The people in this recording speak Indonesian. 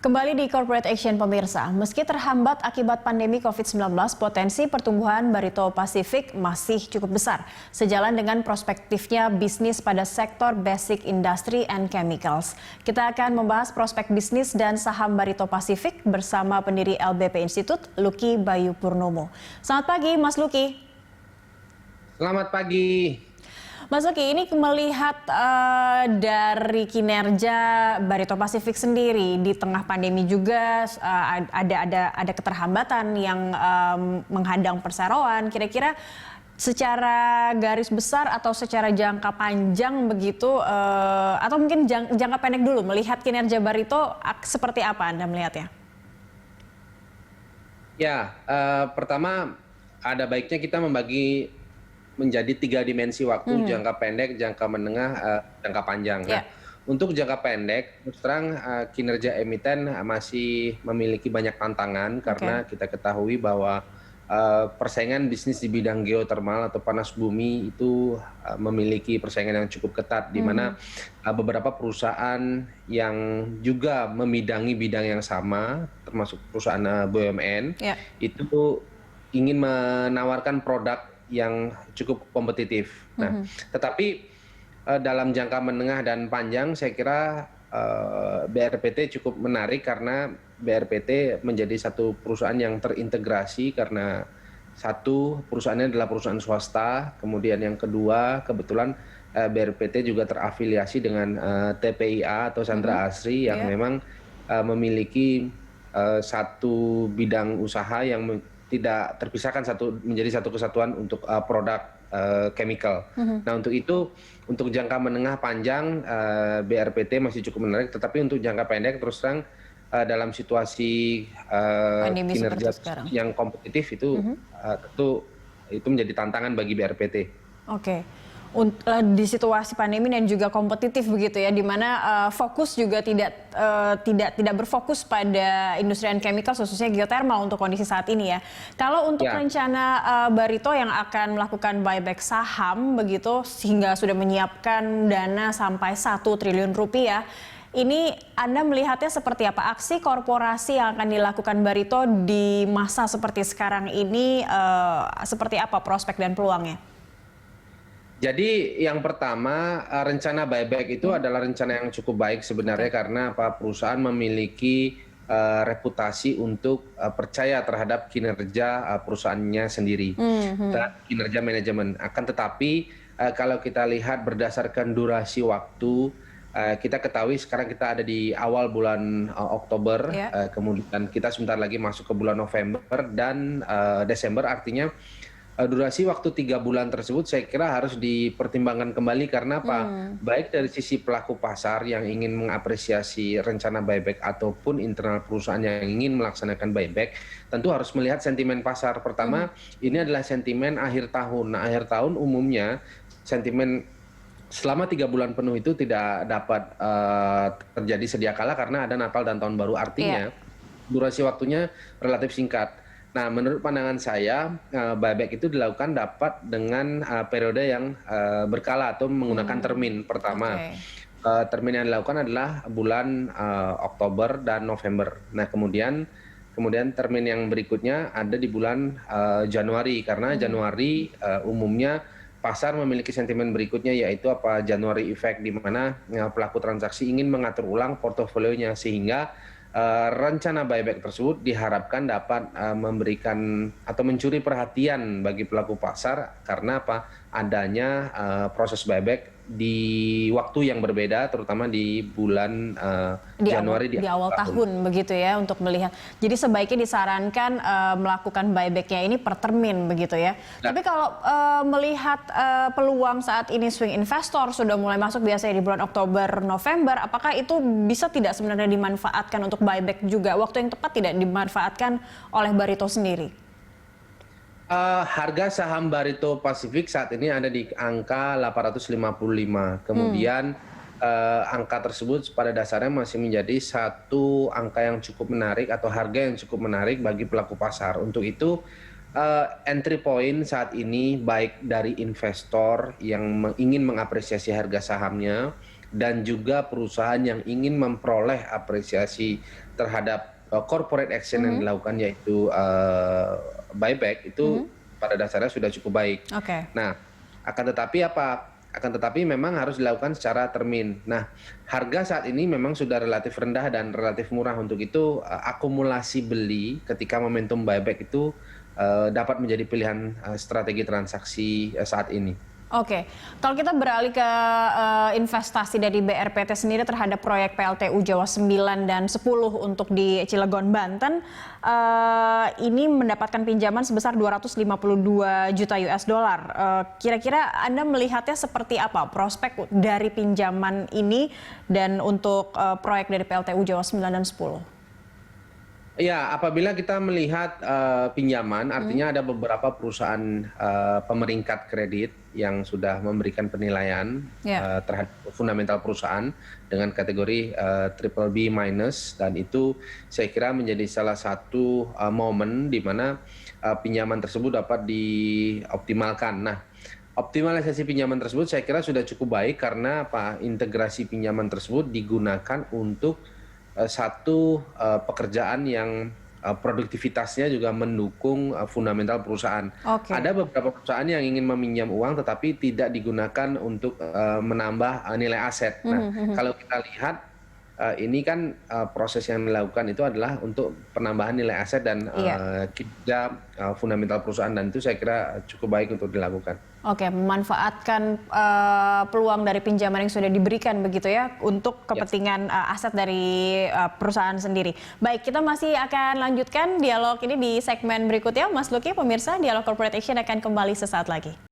Kembali di Corporate Action pemirsa, meski terhambat akibat pandemi COVID-19, potensi pertumbuhan Barito Pacific masih cukup besar. Sejalan dengan prospektifnya bisnis pada sektor basic industry and chemicals. Kita akan membahas prospek bisnis dan saham Barito Pacific bersama pendiri LBP Institute, Lucky Bayu Purnomo. Selamat pagi Mas Lucky. Selamat pagi. Mas Lucky, ini melihat dari kinerja Barito Pacific sendiri di tengah pandemi juga ada keterhambatan yang menghadang perseroan. Kira-kira secara garis besar atau secara jangka panjang begitu, atau mungkin jangka pendek dulu melihat kinerja Barito seperti apa Anda melihatnya? Ya, pertama ada baiknya kita membagi menjadi 3 dimensi waktu, jangka pendek, jangka menengah, jangka panjang. Nah, untuk jangka pendek, terus terang kinerja emiten masih memiliki banyak tantangan karena kita ketahui bahwa persaingan bisnis di bidang geotermal atau panas bumi itu memiliki persaingan yang cukup ketat, di mana beberapa perusahaan yang juga memidangi bidang yang sama, termasuk perusahaan BUMN, itu ingin menawarkan produk yang cukup kompetitif. Nah, tetapi dalam jangka menengah dan panjang saya kira BRPT cukup menarik karena BRPT menjadi satu perusahaan yang terintegrasi karena satu, perusahaannya adalah perusahaan swasta, kemudian yang kedua kebetulan BRPT juga terafiliasi dengan TPIA atau Chandra Asri yang memang memiliki satu bidang usaha yang tidak terpisahkan menjadi satu kesatuan untuk produk chemical. Nah, untuk itu, untuk jangka menengah panjang BRPT masih cukup menarik, tetapi untuk jangka pendek terus terang dalam situasi kinerja yang kompetitif itu tentu itu menjadi tantangan bagi BRPT. Di situasi pandemi dan juga kompetitif begitu ya, di mana fokus juga tidak berfokus pada industri dan chemical khususnya geothermal untuk kondisi saat ini ya. Kalau untuk rencana Barito yang akan melakukan buyback saham begitu sehingga sudah menyiapkan dana sampai 1 triliun rupiah, ini Anda melihatnya seperti apa? Aksi korporasi yang akan dilakukan Barito di masa seperti sekarang ini seperti apa prospek dan peluangnya? Jadi yang pertama, rencana buyback itu adalah rencana yang cukup baik sebenarnya karena perusahaan memiliki reputasi untuk percaya terhadap kinerja perusahaannya sendiri dan kinerja manajemen. Akan tetapi kalau kita lihat berdasarkan durasi waktu, kita ketahui sekarang kita ada di awal bulan Oktober, kemudian kita sebentar lagi masuk ke bulan November dan Desember, artinya durasi waktu 3 bulan tersebut saya kira harus dipertimbangkan kembali karena apa? Baik dari sisi pelaku pasar yang ingin mengapresiasi rencana buyback ataupun internal perusahaan yang ingin melaksanakan buyback, tentu harus melihat sentimen pasar. Pertama, ini adalah sentimen akhir tahun. Nah, akhir tahun umumnya sentimen selama 3 bulan penuh itu tidak dapat terjadi sedia kala karena ada Natal dan Tahun Baru. Artinya durasi waktunya relatif singkat. Nah, menurut pandangan saya, buyback itu dilakukan dapat dengan periode yang berkala atau menggunakan termin. Pertama, termin yang dilakukan adalah bulan Oktober dan November. Nah, kemudian termin yang berikutnya ada di bulan Januari, karena Januari umumnya pasar memiliki sentimen berikutnya yaitu Januari Effect, di mana pelaku transaksi ingin mengatur ulang portofolionya sehingga rencana buyback tersebut diharapkan dapat memberikan atau mencuri perhatian bagi pelaku pasar karena adanya proses buyback di waktu yang berbeda, terutama di bulan Januari di awal tahun begitu ya, untuk melihat. Jadi sebaiknya disarankan melakukan buybacknya ini per termin begitu ya. Tapi kalau melihat peluang saat ini swing investor sudah mulai masuk biasanya di bulan Oktober November, apakah itu bisa tidak sebenarnya dimanfaatkan untuk buyback juga? Waktu yang tepat tidak dimanfaatkan oleh Barito sendiri? Harga saham Barito Pacific saat ini ada di angka 855. Kemudian angka tersebut pada dasarnya masih menjadi satu angka yang cukup menarik atau harga yang cukup menarik bagi pelaku pasar. Untuk itu entry point saat ini baik dari investor yang ingin mengapresiasi harga sahamnya dan juga perusahaan yang ingin memperoleh apresiasi terhadap corporate action yang dilakukan yaitu buyback itu pada dasarnya sudah cukup baik. Nah, akan tetapi apa? Akan tetapi memang harus dilakukan secara termin. Nah, harga saat ini memang sudah relatif rendah dan relatif murah. Untuk itu akumulasi beli ketika momentum buyback itu dapat menjadi pilihan strategi transaksi saat ini. Oke, kalau kita beralih ke investasi dari BRPT sendiri terhadap proyek PLTU Jawa 9 dan 10 untuk di Cilegon, Banten, ini mendapatkan pinjaman sebesar 252 juta US dollar. Kira-kira Anda melihatnya seperti apa prospek dari pinjaman ini dan untuk proyek dari PLTU Jawa 9 dan 10? Ya, apabila kita melihat pinjaman, artinya ada beberapa perusahaan pemeringkat kredit yang sudah memberikan penilaian terhadap fundamental perusahaan dengan kategori triple B minus, dan itu saya kira menjadi salah satu momen di mana pinjaman tersebut dapat dioptimalkan. Nah, optimalisasi pinjaman tersebut saya kira sudah cukup baik karena integrasi pinjaman tersebut digunakan untuk satu pekerjaan yang produktivitasnya juga mendukung fundamental perusahaan. Ada beberapa perusahaan yang ingin meminjam uang tetapi tidak digunakan untuk menambah nilai aset. Nah, kalau kita lihat ini kan proses yang dilakukan itu adalah untuk penambahan nilai aset dan kinerja fundamental perusahaan, dan itu saya kira cukup baik untuk dilakukan. Oke, memanfaatkan peluang dari pinjaman yang sudah diberikan begitu ya untuk kepentingan aset dari perusahaan sendiri. Baik, kita masih akan lanjutkan dialog ini di segmen berikutnya. Mas Luki, pemirsa, Dialog Corporate Action akan kembali sesaat lagi.